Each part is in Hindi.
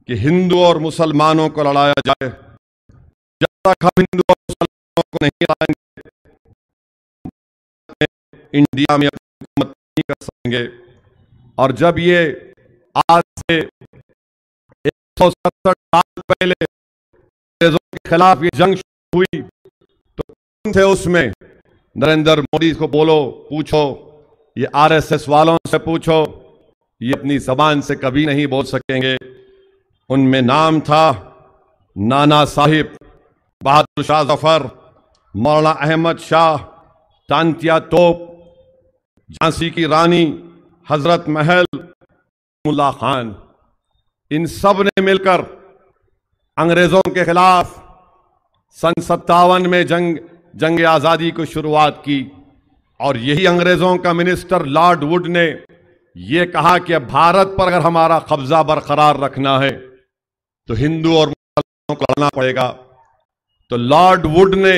कि हिंदू और मुसलमानों को लड़ाया जाए। जब तक हम हिंदू और मुसलमानों को नहीं लड़ाएंगे, इंडिया में अपनी हुकूमत नहीं कर सकेंगे। और जब ये आज से 170 साल पहले अंग्रेजों के खिलाफ ये जंग शुरू हुई तो कौन थे उसमें? नरेंद्र मोदी को बोलो, पूछो, ये आरएसएस वालों से पूछो, ये अपनी जबान से कभी नहीं बोल सकेंगे। उनमें नाम था नाना साहिब, बहादुर शाह जफर, मौलाना अहमद शाह, तांतिया तोप, झांसी की रानी, हजरत महल, मुल्ला खान। इन सब ने मिलकर अंग्रेजों के खिलाफ सन 57 में जंग आजादी को शुरुआत की। और यही अंग्रेजों का मिनिस्टर लॉर्ड वुड ने यह कहा कि अब भारत पर अगर हमारा कब्जा बरकरार रखना है तो हिंदू और मुसलमानों को लड़ना पड़ेगा। तो लॉर्ड वुड ने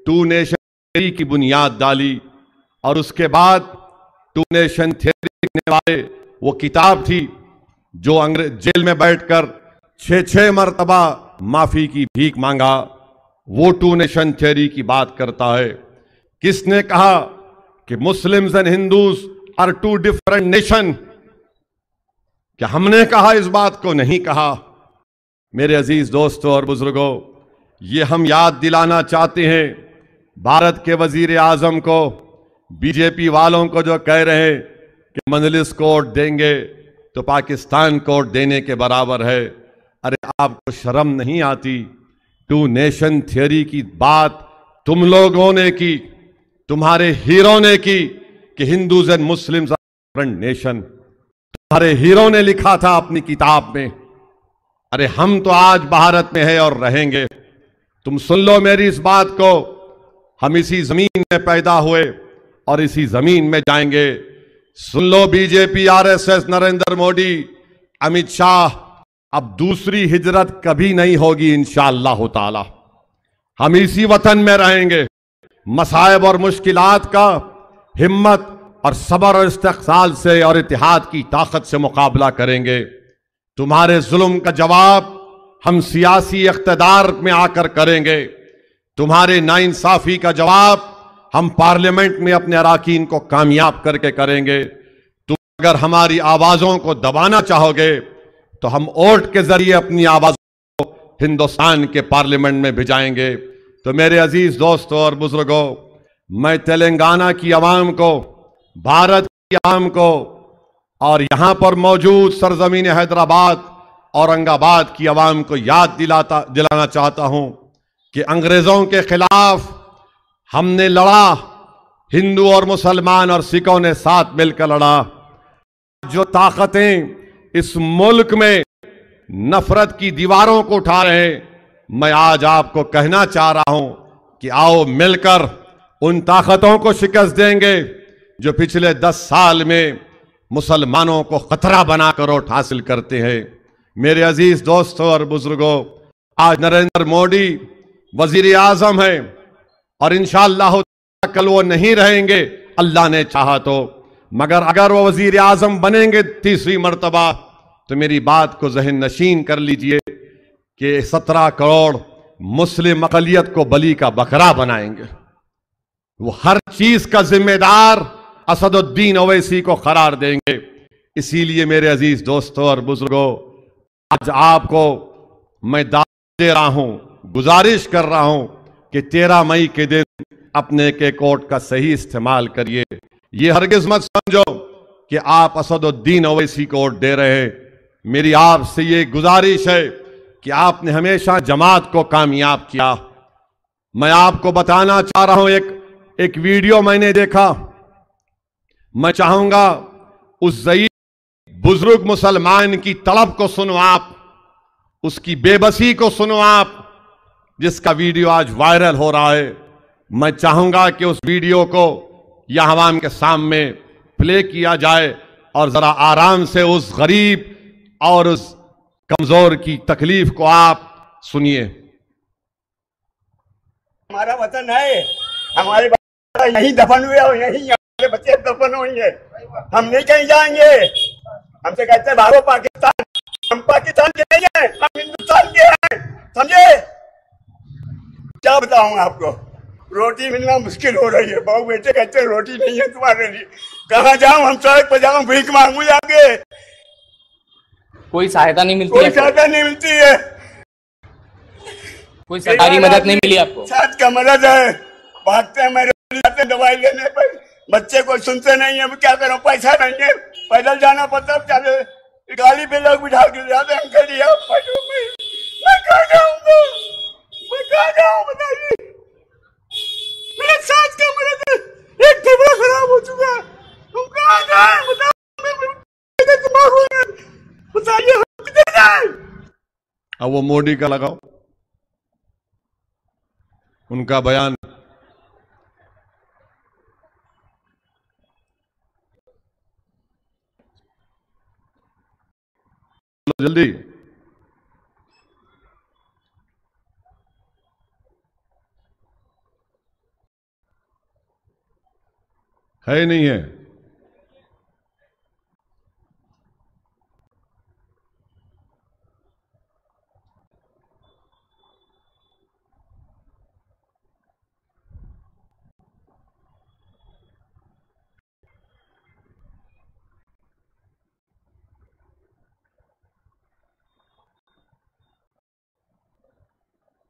टू नेशन थ्योरी की बुनियाद डाली और उसके बाद टू नेशन थ्योरी लिखने वाले वो किताब थी जो अंग्रेज जेल में बैठकर 6 मरतबा माफी की भीख मांगा। वो टू नेशन थ्योरी की बात करता है। किसने कहा कि Muslims and Hindus are two different nation? क्या हमने कहा इस बात को? नहीं कहा। मेरे अजीज दोस्तों और बुजुर्गों, ये हम याद दिलाना चाहते हैं भारत के वजीर आजम को, बीजेपी वालों को जो कह रहे हैं कि मजलिस कोर्ट देंगे तो पाकिस्तान कोर्ट देने के बराबर है। अरे आपको शर्म नहीं आती? टू नेशन थ्योरी की बात तुम लोगों ने की, तुम्हारे हीरो ने की कि Hindus and Muslims are different nation. तुम्हारे हीरो ने लिखा था अपनी किताब में। अरे हम तो आज भारत में है और रहेंगे। तुम सुन लो मेरी इस बात को, हम इसी जमीन में पैदा हुए और इसी जमीन में जाएंगे। सुन लो बीजेपी, आरएसएस, नरेंद्र मोदी, अमित शाह, अब दूसरी हिजरत कभी नहीं होगी इंशाअल्लाह ताला। हम इसी वतन में रहेंगे। मसाइब और मुश्किलात का हिम्मत और सब्र और इस्तिक़साल से और इत्तेहाद की ताकत से मुकाबला करेंगे। तुम्हारे जुल्म का जवाब हम सियासी इख्तिदार में आकर करेंगे। तुम्हारे नाइंसाफी का जवाब हम पार्लियामेंट में अपने अराकीन को कामयाब करके करेंगे। तुम अगर हमारी आवाजों को दबाना चाहोगे तो हम वोट के जरिए अपनी आवाजों को हिंदुस्तान के पार्लियामेंट में भिजाएंगे। तो मेरे अजीज दोस्तों और बुजुर्गों, मैं तेलंगाना की आवाम को, भारत की आवाम को और यहां पर मौजूद सरजमीन हैदराबाद, औरंगाबाद की आवाम को याद दिलाना चाहता हूं कि अंग्रेजों के खिलाफ हमने लड़ा। हिंदू और मुसलमान और सिखों ने साथ मिलकर लड़ा। जो ताकतें इस मुल्क में नफरत की दीवारों को उठा रहे हैं, मैं आज आपको कहना चाह रहा हूं कि आओ मिलकर उन ताकतों को शिकस्त देंगे जो पिछले 10 साल में मुसलमानों को खतरा बनाकर वोट हासिल करते हैं। मेरे अजीज दोस्तों और बुजुर्गों, आज नरेंद्र मोदी वजीर आजम है और इंशाअल्लाह कल वो नहीं रहेंगे अल्लाह ने चाहा तो, मगर अगर वो वजीर आजम बनेंगे तीसरी मर्तबा तो मेरी बात को जहन नशीन कर लीजिए कि 17 करोड़ मुस्लिम अक़लियत को बली का बकरा बनाएंगे। वो हर चीज का जिम्मेदार असदुद्दीन ओवैसी को करार देंगे। इसीलिए मेरे अजीज दोस्तों और बुजुर्गों, आज आपको मैं दावत दे रहा हूं, गुजारिश कर रहा हूं कि 13 मई के दिन अपने के कोर्ट का सही इस्तेमाल करिए। ये हरगिज मत समझो कि आप असदुद्दीन ओवैसी को वोट दे रहे हैं। मेरी आपसे ये गुजारिश है कि आपने हमेशा जमात को कामयाब किया। मैं आपको बताना चाह रहा हूं, एक वीडियो मैंने देखा। मैं चाहूंगा उस ज़ईद बुजुर्ग मुसलमान की तड़प को सुनो आप, उसकी बेबसी को सुनो आप, जिसका वीडियो आज वायरल हो रहा है। मैं चाहूंगा कि उस वीडियो को या आवाम के सामने प्ले किया जाए और जरा आराम से उस गरीब और उस कमजोर की तकलीफ को आप सुनिए। हमारा वतन है, हमारे यहीं दफन हुए और यहीं हमारे बच्चे दफन होंगे। हम नहीं कहीं जाएंगे। हमसे कहते हैं भागो पाकिस्तान, हम पाकिस्तान चलेंगे। हम हिंदुस्तान के हैं, समझे? क्या बताऊं आपको, रोटी मिलना मुश्किल हो रही है। बहू बेटे कहते हैं रोटी नहीं है तुम्हारे लिए, कहाँ जाऊं? हम सड़क पर जाऊं, भीख मांगू जाके? कोई सहायता नहीं मिलती? कोई सहायता नहीं मिलती है, कोई सरकारी मदद नहीं मिली आपको? साथ का मदद है, भागते हैं मेरे जाते दवाई लेने पर, बच्चे को सुनते नहीं है। क्या करूं, पैसा नहीं है, पैदल जाना पड़ता है। चले गाड़ी पे लोग बिठा के जाते हैं, मैं कहाँ जाऊंगा, मैं कहाँ जाऊं बताइए? मेरे साथ का मदद है, एक फेफड़ा खराब हो चुका, हम कहाँ जाए बताओ? बताइए हम किधर जाए? अब वो मोदी का लगाओ, उनका बयान। जल्दी है नहीं है?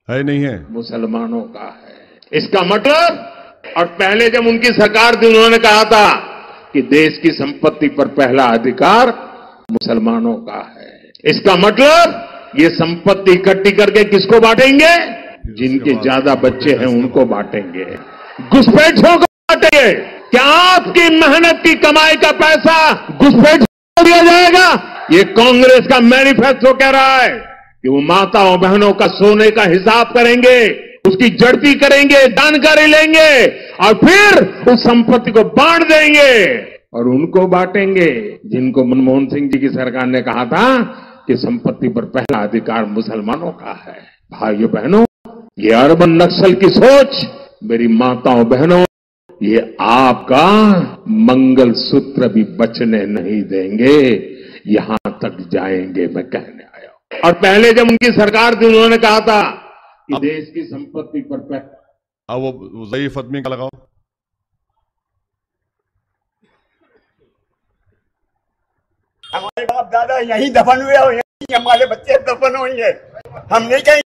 है नहीं है? मुसलमानों का है इसका मतलब। और पहले जब उनकी सरकार थी उन्होंने कहा था कि देश की संपत्ति पर पहला अधिकार मुसलमानों का है। इसका मतलब ये संपत्ति इकट्ठी करके किसको बांटेंगे? जिनके ज्यादा बच्चे हैं उनको बांटेंगे, घुसपैठियों को बांटेंगे। क्या आपकी मेहनत की कमाई का पैसा घुसपैठियों को दिया जाएगा? ये कांग्रेस का मैनिफेस्टो कह रहा है कि वो माताओं बहनों का सोने का हिसाब करेंगे, उसकी जड़ती करेंगे, जानकारी लेंगे और फिर उस संपत्ति को बांट देंगे और उनको बांटेंगे जिनको मनमोहन सिंह जी की सरकार ने कहा था कि संपत्ति पर पहला अधिकार मुसलमानों का है। भाइयों बहनों, ये अर्बन नक्सल की सोच, मेरी माताओं बहनों, ये आपका मंगल सूत्र भी बचने नहीं देंगे, यहां तक जाएंगे, मैं कहने आया हूं। और पहले जब उनकी सरकार थी उन्होंने कहा था कि देश की संपत्ति पर अब वो ज़ईफ आदमी का लगाओ। हमारे बाप दादा यहीं दफन हुए और यहीं हमारे बच्चे दफन हुए हैं। हम नहीं कहीं,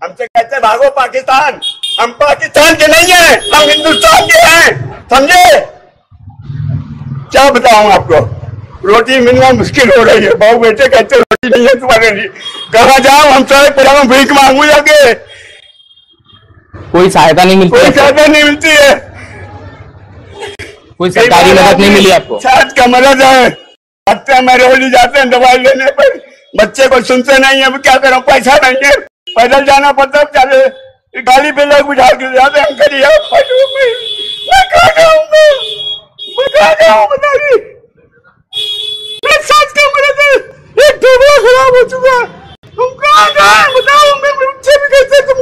हमसे कहते भागो पाकिस्तान, हम पाकिस्तान के नहीं हैं, हम हिंदुस्तान के हैं, समझे? क्या बताऊं आपको, रोटी मिलना मुश्किल हो रही है। बहू बेटे कहते रोटी नहीं है तुम्हारे लिए, कहाँ जाऊं? हम सड़क पर जाऊं, भीख मांगू जाके? कोई सहायता नहीं मिलती? कोई सहायता नहीं मिलती है, कोई सरकारी मदद नहीं मिली आपको? साथ का मदद है, भागते हैं मेरे जाते हैं दवाई लेने पर, बच्चे को सुनते नहीं है। क्या करूं, पैसा नहीं है, पैदल जाना पड़ता है। चले गाड़ी पे लोग बिठा के जाते हैं, मैं कहाँ जाऊंगा, मैं कहाँ जाऊं बताइए? मेरे साथ का मदद है, एक फेफड़ा खराब हो चुका, हम कहाँ जाए बताओ? मैं बच्चे भी कैसे तुम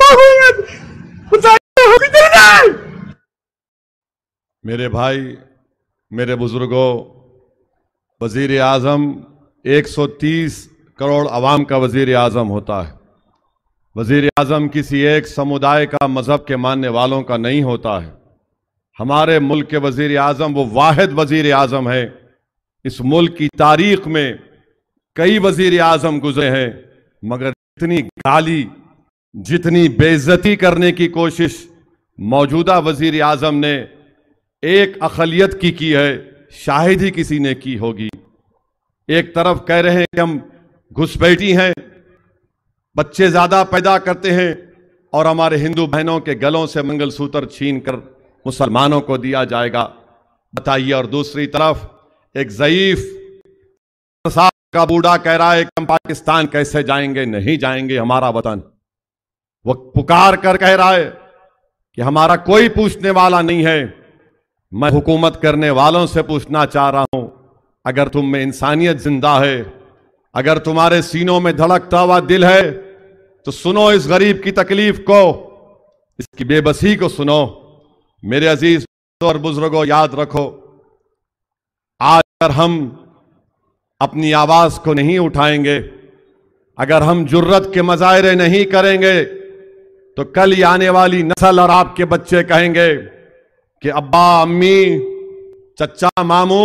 बताइए हम किधर जाए? मेरे भाई, मेरे बुजुर्गों, वजीर आजम 130 करोड़ अवाम का वजीर आजम होता है। वजीर आजम किसी एक समुदाय का, मजहब के मानने वालों का नहीं होता है। हमारे मुल्क के वजीर आजम वो वाहिद वजीर आजम है। इस मुल्क की तारीख में कई वजीर आजम गुजरे हैं, मगर जितनी गाली, जितनी बेइज्जती करने की कोशिश मौजूदा वजीर आजम ने एक अक़लियत की है, शायद ही किसी ने की होगी। एक तरफ कह रहे हैं कि हम घुसपैठी हैं, बच्चे ज्यादा पैदा करते हैं और हमारे हिंदू बहनों के गलों से मंगलसूत्र छीन कर मुसलमानों को दिया जाएगा, बताइए। और दूसरी तरफ एक ज़ईफ का बूढ़ा कह रहा है कि हम पाकिस्तान कैसे जाएंगे, नहीं जाएंगे, हमारा वतन। वो पुकार कर कह रहा है कि हमारा कोई पूछने वाला नहीं है। मैं हुकूमत करने वालों से पूछना चाह रहा हूं, अगर तुम में इंसानियत जिंदा है, अगर तुम्हारे सीनों में धड़कता हुआ दिल है, तो सुनो इस गरीब की तकलीफ को, इसकी बेबसी को सुनो। मेरे अजीज और बुजुर्गों, याद रखो, आज अगर हम अपनी आवाज को नहीं उठाएंगे अगर हम जुर्रत के मजाहरे नहीं करेंगे तो कल ही आने वाली नस्ल और आपके बच्चे कहेंगे कि अब्बा, अम्मी, चचा, मामू,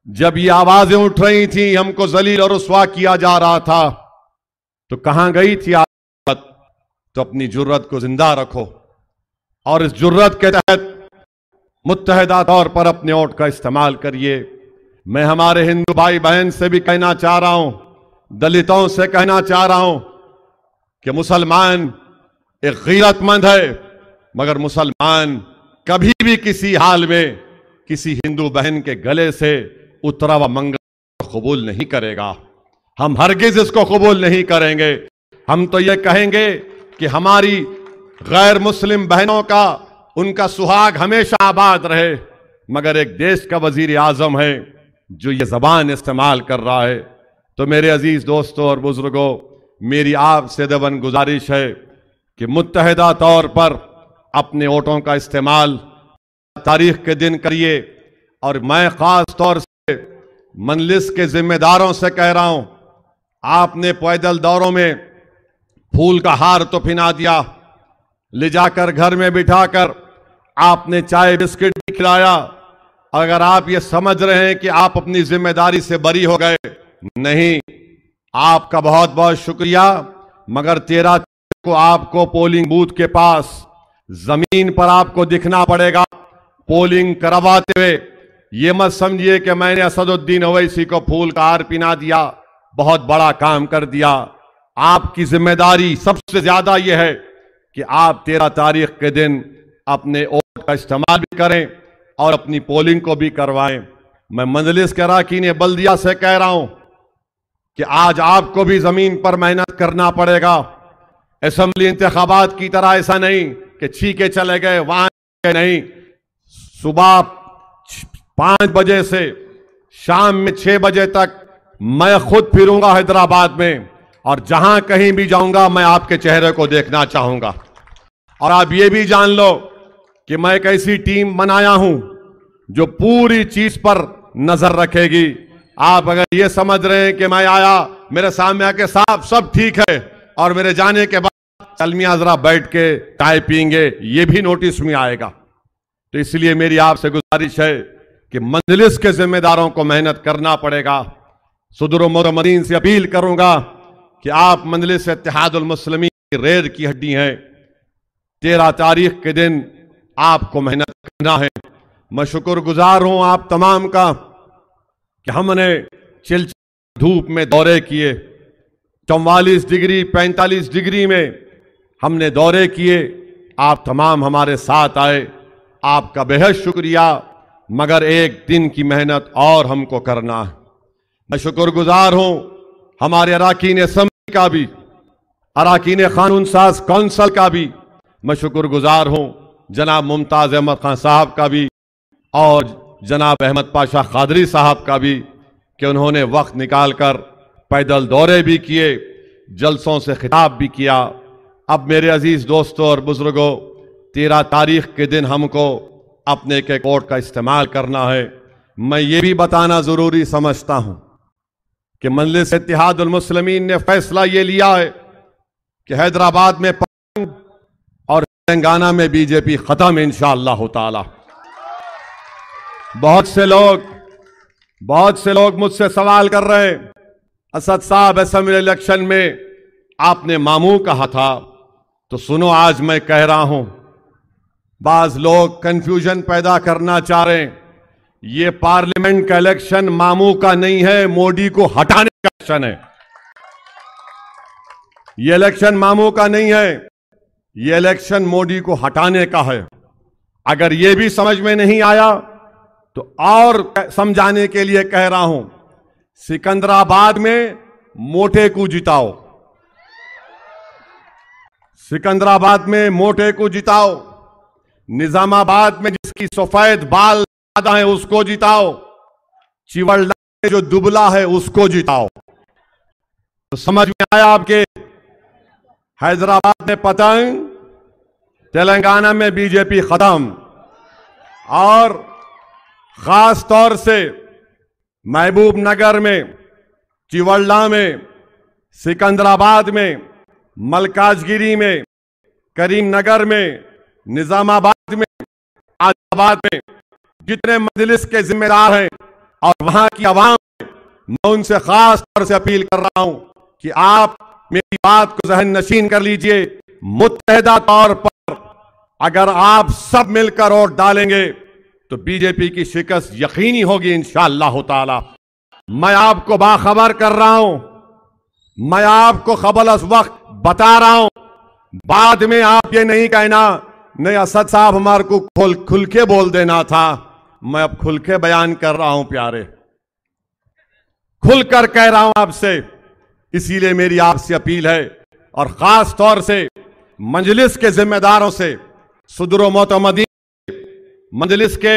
जब ये आवाजें उठ रही थी, हमको जलील और रुस्वा किया जा रहा था, तो कहां गई थी आदत? तो अपनी जुर्रत को जिंदा रखो और इस जुर्रत के तहत मुत्तहिदा तौर पर अपने वोट का इस्तेमाल करिए। मैं हमारे हिंदू भाई बहन से भी कहना चाह रहा हूं, दलितों से कहना चाह रहा हूं कि मुसलमान एक गैरतमंद है, मगर मुसलमान कभी भी किसी हाल में किसी हिंदू बहन के गले से उतरा हुआ मंगल कबूल नहीं करेगा। हम हरगिज इसको कबूल नहीं करेंगे। हम तो ये कहेंगे कि हमारी गैर मुस्लिम बहनों का, उनका सुहाग हमेशा आबाद रहे, मगर एक देश का वजीर आजम है जो ये जबान इस्तेमाल कर रहा है। तो मेरे अजीज दोस्तों और बुजुर्गों, मेरी आपसे दवन गुजारिश है कि मुत्तहिदा तौर पर अपने वोटों का इस्तेमाल तारीख के दिन करिए। और मैं खास तौर से मजलिस के जिम्मेदारों से कह रहा हूं, आपने पैदल दौरों में फूल का हार तो पहना दिया, ले जाकर घर में बिठाकर आपने चाय बिस्किट भी खिलाया। अगर आप ये समझ रहे हैं कि आप अपनी जिम्मेदारी से बरी हो गए, नहीं, आपका बहुत बहुत शुक्रिया, मगर 13 को आपको पोलिंग बूथ के पास जमीन पर आपको दिखना पड़ेगा पोलिंग करवाते हुए। ये मत समझिए कि मैंने असदुद्दीन ओवैसी को फूल का हार पहना दिया, बहुत बड़ा काम कर दिया। आपकी जिम्मेदारी सबसे ज्यादा यह है कि आप 13 तारीख के दिन अपने वोट का इस्तेमाल भी करें और अपनी पोलिंग को भी करवाएं। मैं मजलिस के अरकान बल्दिया से कह रहा हूं कि आज आपको भी जमीन पर मेहनत करना पड़ेगा। असेंबली इंतखाबात की तरह ऐसा नहीं कि छीके चले गए, वहां नहीं। सुबह 5 बजे से शाम में 6 बजे तक मैं खुद फिरूंगा हैदराबाद में, और जहां कहीं भी जाऊंगा मैं आपके चेहरे को देखना चाहूंगा। और आप ये भी जान लो कि मैं एक ऐसी टीम बनाया हूं जो पूरी चीज पर नजर रखेगी। आप अगर ये समझ रहे हैं कि मैं आया, मेरे सामने आके साहब सब ठीक है, और मेरे जाने के बाद चल मियां जरा बैठ के चाय पियेंगे, ये भी नोटिस में आएगा। तो इसलिए मेरी आपसे गुजारिश है कि मजलिस के जिम्मेदारों को मेहनत करना पड़ेगा। सुदुर मोहम्मदीन से अपील करूंगा कि आप मजलिस इत्तेहादुल मुस्लिमीन की रेड की हड्डी हैं। 13 तारीख के दिन आपको मेहनत करना है। मैं शुक्रगुजार हूं आप तमाम का कि हमने चिलचिल धूप में दौरे किए, 44 डिग्री 45 डिग्री में हमने दौरे किए, आप तमाम हमारे साथ आए, आपका बेहद शुक्रिया। मगर एक दिन की मेहनत और हमको करना है। मैं शुक्रगुजार हूं हमारे अरकान असेंबली का भी, अरकान कानून साज कौंसिल का भी। मैं शुक्रगुजार हूं जनाब मुमताज अहमद खान साहब का भी और जनाब अहमद पाशा खादरी साहब का भी कि उन्होंने वक्त निकालकर पैदल दौरे भी किए, जलसों से खिताब भी किया। अब मेरे अजीज दोस्तों और बुजुर्गों, 13 तारीख के दिन हमको अपने के वोट का इस्तेमाल करना है। मैं ये भी बताना जरूरी समझता हूं कि मजलिस इत्तेहादुल मुस्लिमीन ने फैसला ये लिया है कि हैदराबाद में और तेलंगाना में बीजेपी खत्म इंशाअल्लाह ताला। बहुत से लोग मुझसे सवाल कर रहे हैं, असद साहब असेंबली इलेक्शन में आपने मामू कहा था, तो सुनो आज मैं कह रहा हूं, बाज लोग कंफ्यूजन पैदा करना चाह रहे हैं। ये पार्लियामेंट का इलेक्शन मामू का नहीं है, मोदी को हटाने का इलेक्शन है। ये इलेक्शन मामू का नहीं है, ये इलेक्शन मोदी को हटाने का है। अगर ये भी समझ में नहीं आया तो और समझाने के लिए कह रहा हूं, सिकंदराबाद में मोटे को जिताओ, सिकंदराबाद में मोटे को जिताओ, निजामाबाद में जिसकी सफेद बाल ज्यादा है उसको जिताओ, चिवल्ला में जो दुबला है उसको जिताओ। तो समझ में आया आपके? हैदराबाद में पतंग, तेलंगाना में बीजेपी खत्म। और खास तौर से महबूब नगर में, चिवल्ला में सिकंदराबाद में, मलकाजगिरी में, करीमनगर में, निजामाबाद में, आदिलाबाद में जितने मजलिस के जिम्मेदार हैं और वहां की आवाम, मैं उनसे खास तौर से अपील कर रहा हूं कि आप मेरी बात को जहन नशीन कर लीजिए। मुत्तहिदा तौर पर अगर आप सब मिलकर वोट डालेंगे तो बीजेपी की शिकस्त यकीनी होगी इंशाअल्लाह ताला। मैं आपको बाखबर कर रहा हूं, मैं आपको खबर उस वक्त बता रहा हूं, बाद में आप ये नहीं कहना नहीं असद साहब हमारे को खुल के बोल देना था। मैं अब खुल के बयान कर रहा हूं प्यारे, खुलकर कह रहा हूं आपसे। इसीलिए मेरी आपसे अपील है और खास तौर से मजलिस के जिम्मेदारों से, सुदरो मोतमदीन मजलिस के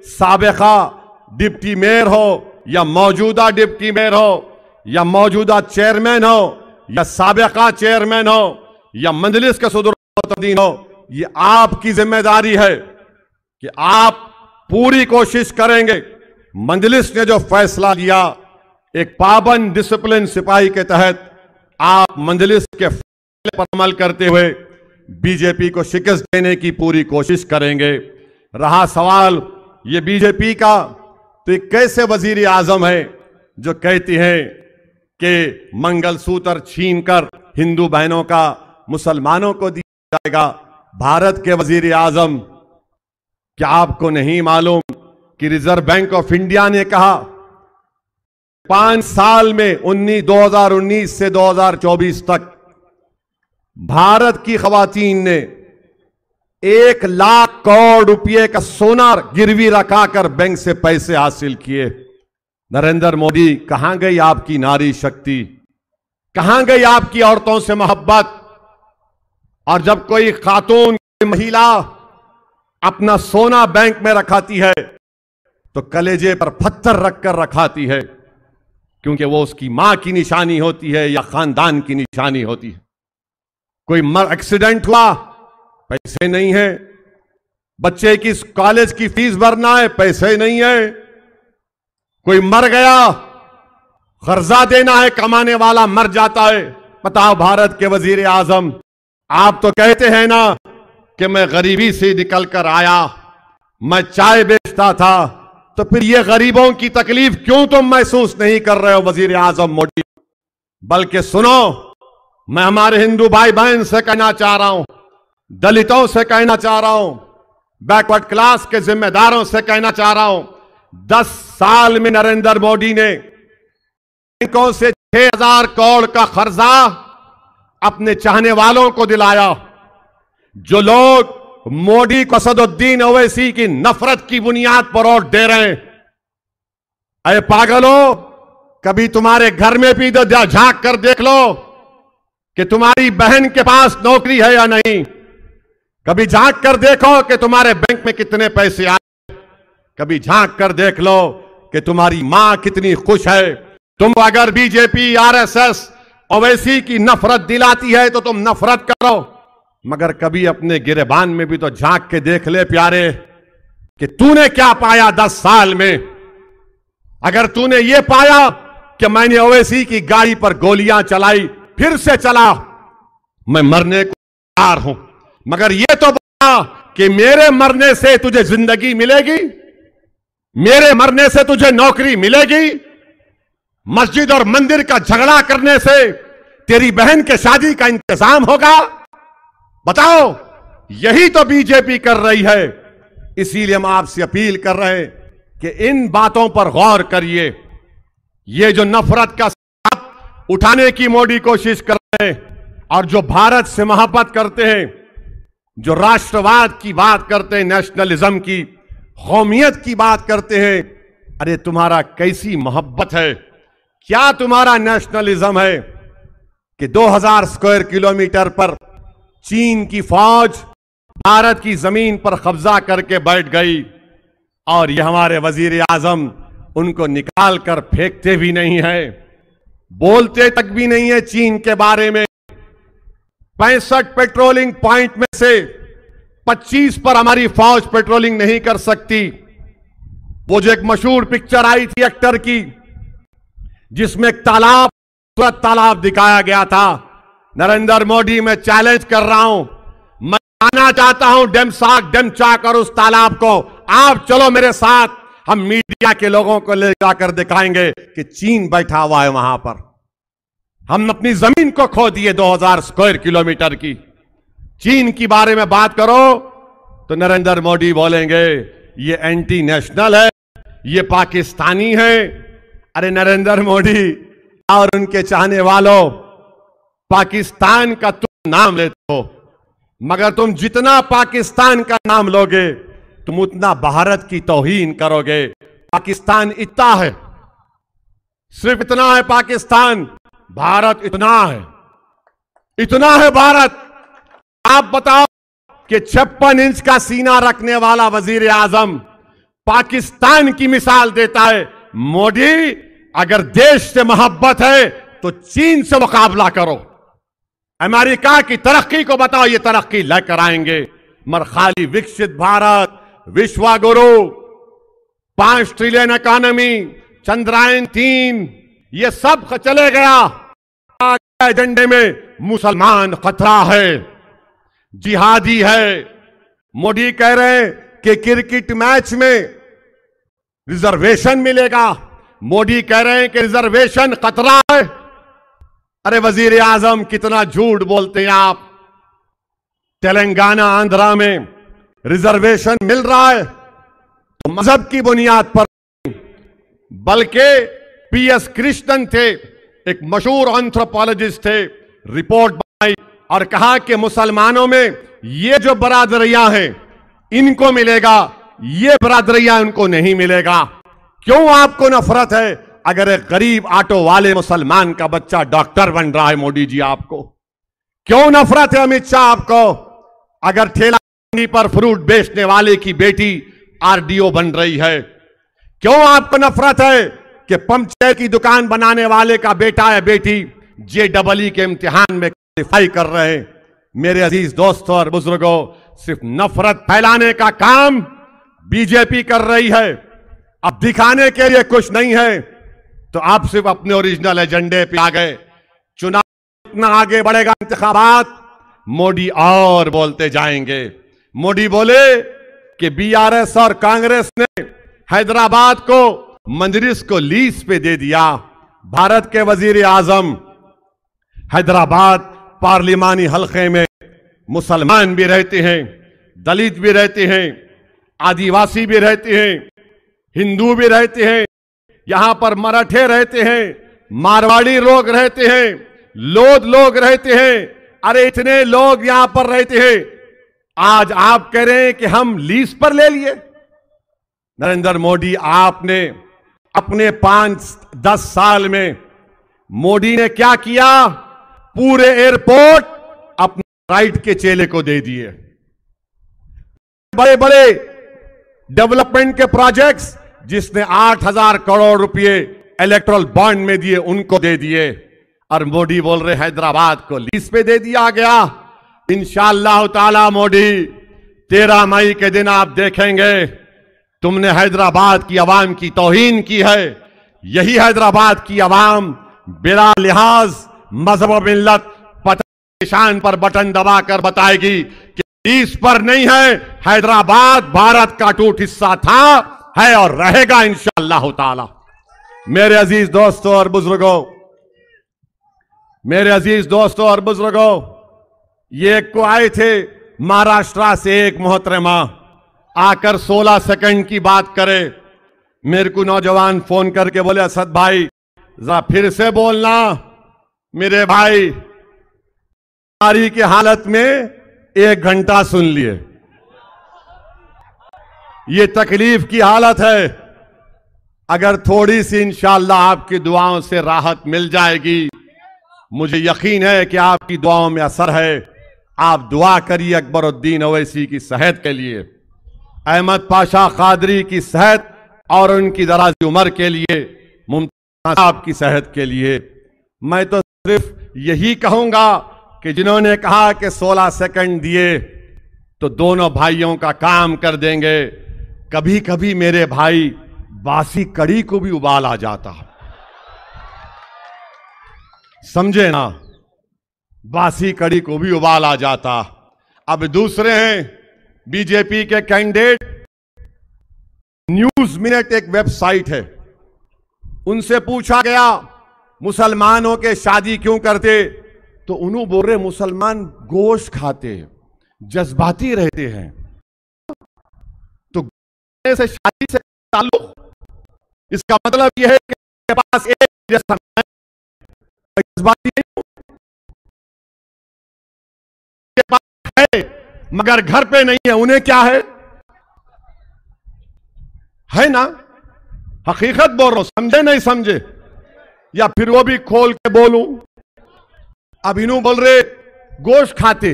साबिका डिप्टी मेयर हो या मौजूदा डिप्टी मेयर हो या मौजूदा चेयरमैन हो या साबिका चेयरमैन हो या मजलिस के सुदरो मोतमदीन हो, ये आपकी जिम्मेदारी है कि आप पूरी कोशिश करेंगे। मजलिस ने जो फैसला लिया, एक पाबंद डिसिप्लिन सिपाही के तहत आप मजलिस के फैसले पर अमल करते हुए बीजेपी को शिकस्त देने की पूरी कोशिश करेंगे। रहा सवाल ये बीजेपी का, तो एक कैसे वजीर आजम है जो कहती है कि मंगलसूत्र छीनकर हिंदू बहनों का मुसलमानों को दिया जाएगा। भारत के वजीर आजम, क्या आपको नहीं मालूम कि रिजर्व बैंक ऑफ इंडिया ने कहा 5 साल में 2019 से 2024 तक भारत की खवातीन ने 1 लाख करोड़ रुपए का सोना गिरवी रखाकर बैंक से पैसे हासिल किए। नरेंद्र मोदी, कहां गई आपकी नारी शक्ति, कहां गई आपकी औरतों से मोहब्बत? और जब कोई खातून, महिला अपना सोना बैंक में रखाती है तो कलेजे पर पत्थर रखकर रखाती है, क्योंकि वो उसकी मां की निशानी होती है या खानदान की निशानी होती है। कोई एक्सीडेंट हुआ, पैसे नहीं है। बच्चे की कॉलेज की फीस भरना है, पैसे नहीं है। कोई मर गया, कर्जा देना है, कमाने वाला मर जाता है। बताओ भारत के वजीर आजम, आप तो कहते हैं ना कि मैं गरीबी से निकल कर आया, मैं चाय बेचता था, तो फिर ये गरीबों की तकलीफ क्यों तुम महसूस नहीं कर रहे हो वजीर आजम मोदी? बल्कि सुनो, मैं हमारे हिंदू भाई बहन से कहना चाह रहा हूं, दलितों से कहना चाह रहा हूं, बैकवर्ड क्लास के जिम्मेदारों से कहना चाह रहा हूं, 10 साल में नरेंद्र मोदी ने बैंकों से 6000 करोड़ का कर्जा अपने चाहने वालों को दिलाया। जो लोग मोदी को असदुद्दीन ओवैसी की नफरत की बुनियाद पर वोट दे रहे हैं, अरे पागलों, कभी तुम्हारे घर में भी तो झांक कर देख लो कि तुम्हारी बहन के पास नौकरी है या नहीं। कभी झांक कर देखो कि तुम्हारे बैंक में कितने पैसे आए। कभी झांक कर देख लो कि तुम्हारी मां कितनी खुश है। तुम अगर बीजेपी, आरएसएस, ओवैसी की नफरत दिलाती है तो तुम नफरत करो, मगर कभी अपने गिरेबान में भी तो झांक के देख ले प्यारे कि तूने क्या पाया 10 साल में। अगर तूने ये पाया कि मैंने ओवैसी की गाड़ी पर गोलियां चलाई, फिर से चला, मैं मरने को तैयार हूं, मगर ये तो बता कि मेरे मरने से तुझे जिंदगी मिलेगी, मेरे मरने से तुझे नौकरी मिलेगी, मस्जिद और मंदिर का झगड़ा करने से तेरी बहन के शादी का इंतजाम होगा? बताओ, यही तो बीजेपी कर रही है। इसीलिए हम आपसे अपील कर रहे हैं कि इन बातों पर गौर करिए। ये जो नफरत का सांप उठाने की मोदी कोशिश कर रहे हैं और जो भारत से मोहब्बत करते हैं, जो राष्ट्रवाद की बात करते हैं, नेशनलिज्म की, कौमियत की बात करते हैं, अरे तुम्हारा कैसी मोहब्बत है, क्या तुम्हारा नेशनलिज्म है कि 2000 स्क्वायर किलोमीटर पर चीन की फौज भारत की जमीन पर कब्जा करके बैठ गई और ये हमारे वजीर आजम उनको निकाल कर फेंकते भी नहीं है, बोलते तक भी नहीं है चीन के बारे में। 65 पेट्रोलिंग पॉइंट में से 25 पर हमारी फौज पेट्रोलिंग नहीं कर सकती। वो जो एक मशहूर पिक्चर आई थी एक्टर की, जिसमें एक तालाब खूबसूरत तालाब दिखाया गया था। नरेंद्र मोदी, मैं चैलेंज कर रहा हूं, मैं आना चाहता हूं डेमसाक डेमचाक और उस तालाब को। आप चलो मेरे साथ, हम मीडिया के लोगों को ले जाकर दिखाएंगे कि चीन बैठा हुआ है वहां पर। हम अपनी जमीन को खो दिए 2000 स्क्वायर किलोमीटर की। चीन की बारे में बात करो तो नरेंद्र मोदी बोलेंगे ये एंटी नेशनल है, ये पाकिस्तानी है। अरे नरेंद्र मोदी और उनके चाहने वालों, पाकिस्तान का तुम नाम लेते हो, मगर तुम जितना पाकिस्तान का नाम लोगे तुम उतना भारत की तौहीन करोगे। पाकिस्तान इतना है, सिर्फ इतना है पाकिस्तान, भारत इतना है भारत। आप बताओ कि 56 इंच का सीना रखने वाला वजीर आजम पाकिस्तान की मिसाल देता है। मोदी, अगर देश से मोहब्बत है तो चीन से मुकाबला करो। अमेरिका की तरक्की को बताओ, ये तरक्की लेकर आएंगे। मगर खाली विकसित भारत, विश्वगुरु, 5 ट्रिलियन इकोनॉमी, चंद्रयान 3, ये सब चले गया। एजेंडे में मुसलमान खतरा है, जिहादी है। मोदी कह रहे हैं कि क्रिकेट मैच में रिजर्वेशन मिलेगा। मोदी कह रहे हैं कि रिजर्वेशन खतरा है। अरे वजीर आजम, कितना झूठ बोलते हैं आप। तेलंगाना, आंध्रा में रिजर्वेशन मिल रहा है तो मजहब की बुनियाद पर, बल्कि पीएस कृष्णन थे, एक मशहूर एंथ्रोपोलॉजिस्ट थे, रिपोर्ट बनाई और कहा कि मुसलमानों में ये जो बरादरियां हैं इनको मिलेगा, ये बरादरियां उनको नहीं मिलेगा। क्यों आपको नफरत है? अगर एक गरीब ऑटो वाले मुसलमान का बच्चा डॉक्टर बन रहा है, मोदी जी आपको क्यों नफरत है? अमित शाह आपको, अगर ठेला पर फ्रूट बेचने वाले की बेटी आरडीओ बन रही है, क्यों आपको नफरत है कि पंचर की दुकान बनाने वाले का बेटा या बेटी JEE के इम्तिहान में क्वालिफाई कर रहे हैं? मेरे अजीज दोस्तों और बुजुर्गों, सिर्फ नफरत फैलाने का काम बीजेपी कर रही है। अब दिखाने के लिए कुछ नहीं है तो आप सिर्फ अपने ओरिजिनल एजेंडे पे आ गए। चुनाव इतना आगे बढ़ेगा, इंतखाबात, मोदी और बोलते जाएंगे। मोदी बोले कि बीआरएस और कांग्रेस ने हैदराबाद को, मंजरिस को लीज पे दे दिया। भारत के वजीर आजम, हैदराबाद पार्लिमानी हलके में मुसलमान भी रहते हैं, दलित भी रहते हैं, आदिवासी भी रहते हैं, हिंदू भी रहते हैं, यहां पर मराठे रहते हैं, मारवाड़ी लोग रहते हैं, लोध लोग रहते हैं। अरे इतने लोग यहां पर रहते हैं, आज आप कह रहे हैं कि हम लीज पर ले लिए। नरेंद्र मोदी, आपने अपने 5-10 साल में मोदी ने क्या किया? पूरे एयरपोर्ट अपने राइट के चेले को दे दिए। बड़े बड़े डेवलपमेंट के प्रोजेक्ट्स जिसने 8000 करोड़ रुपए इलेक्ट्रल बॉन्ड में दिए, उनको दे दिए। और मोदी बोल रहे हैदराबाद को लीज पे दे दिया गया। इंशाअल्लाह ताला मोदी, 13 मई के दिन आप देखेंगे तुमने हैदराबाद की आवाम की तौहीन की है। यही हैदराबाद की आवाम बिला लिहाज मजहब मिल्लत निशान पर बटन दबाकर बताएगी कि लीज पर नहीं है, हैदराबाद भारत का टूट हिस्सा था, है और रहेगा इंशाअल्लाह ताला। मेरे अजीज दोस्तों और बुजुर्गों, मेरे अजीज दोस्तों और बुजुर्गों, ये को आए थे महाराष्ट्र से एक मोहतरमा, आकर 16 सेकंड की बात करे। मेरे को नौजवान फोन करके बोले, असद भाई जरा फिर से बोलना। मेरे भाई, बीमारी की हालत में 1 घंटा सुन लिए, ये तकलीफ की हालत है। अगर थोड़ी सी इंशाअल्लाह आपकी दुआओं से राहत मिल जाएगी, मुझे यकीन है कि आपकी दुआओं में असर है। आप दुआ करिए अकबरुद्दीन ओवैसी की सेहत के लिए, अहमद पाशा कादरी की सेहत और उनकी दराज उम्र के लिए, मुमताज साहब की सेहत के लिए। मैं तो सिर्फ यही कहूंगा कि जिन्होंने कहा कि 16 सेकंड दिए तो दोनों भाइयों का काम कर देंगे, कभी कभी मेरे भाई बासी कड़ी को भी उबाल आ जाता। समझे ना, बासी कड़ी को भी उबाल आ जाता। अब दूसरे हैं बीजेपी के कैंडिडेट। न्यूज मिनट एक वेबसाइट है, उनसे पूछा गया मुसलमानों के शादी क्यों करते, तो उन्होंने बोल रहे मुसलमान गोश्त खाते, जज्बाती रहते हैं, तो से शादी से ताल्लुक, इसका मतलब यह है कि के पास एक जैसा जज्बाती नहीं, के पास है मगर घर पे नहीं है, उन्हें क्या है ना, हकीकत बोल रहा हूं, समझे नहीं समझे, या फिर वो भी खोल के बोलूं। अब इन्हों बोल रहे गोश्त खाते।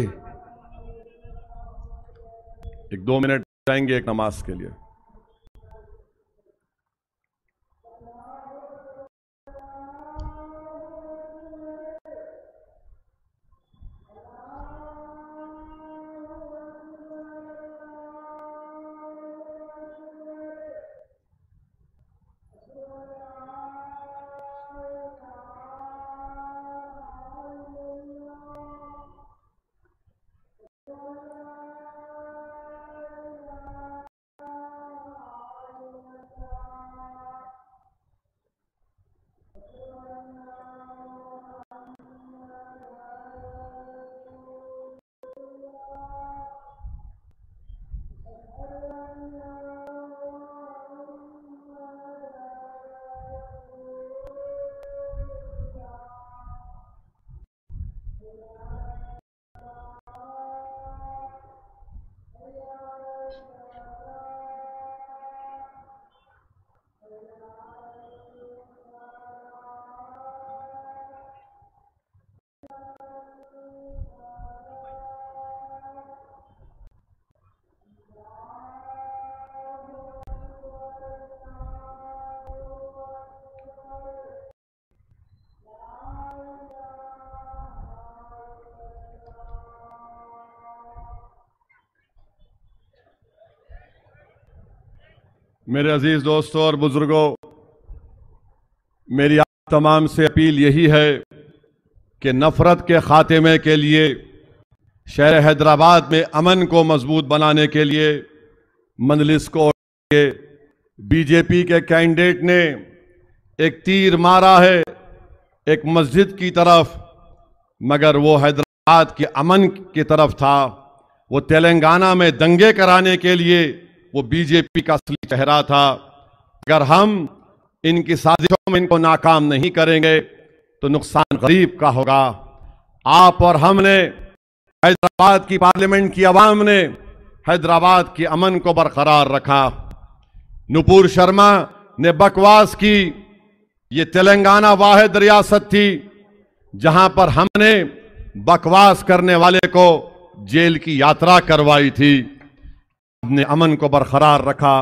एक 2 मिनट जाएंगे एक नमाज के लिए। मेरे अजीज दोस्तों और बुजुर्गों, मेरी आप तमाम से अपील यही है कि नफरत के खात्मे के लिए, शहर हैदराबाद में अमन को मजबूत बनाने के लिए मजलिस को बीजेपी के कैंडिडेट ने एक तीर मारा है एक मस्जिद की तरफ, मगर वो हैदराबाद के अमन की तरफ था। वो तेलंगाना में दंगे कराने के लिए वो बीजेपी का असली चेहरा था। अगर हम इनकी साजिशों में इनको नाकाम नहीं करेंगे तो नुकसान गरीब का होगा। आप और हमने, हैदराबाद की पार्लियामेंट की आवाम ने हैदराबाद के अमन को बरकरार रखा। नुपुर शर्मा ने बकवास की, ये तेलंगाना वाहिद रियासत थी जहां पर हमने बकवास करने वाले को जेल की यात्रा करवाई थी। ने अमन को बरकरार रखा।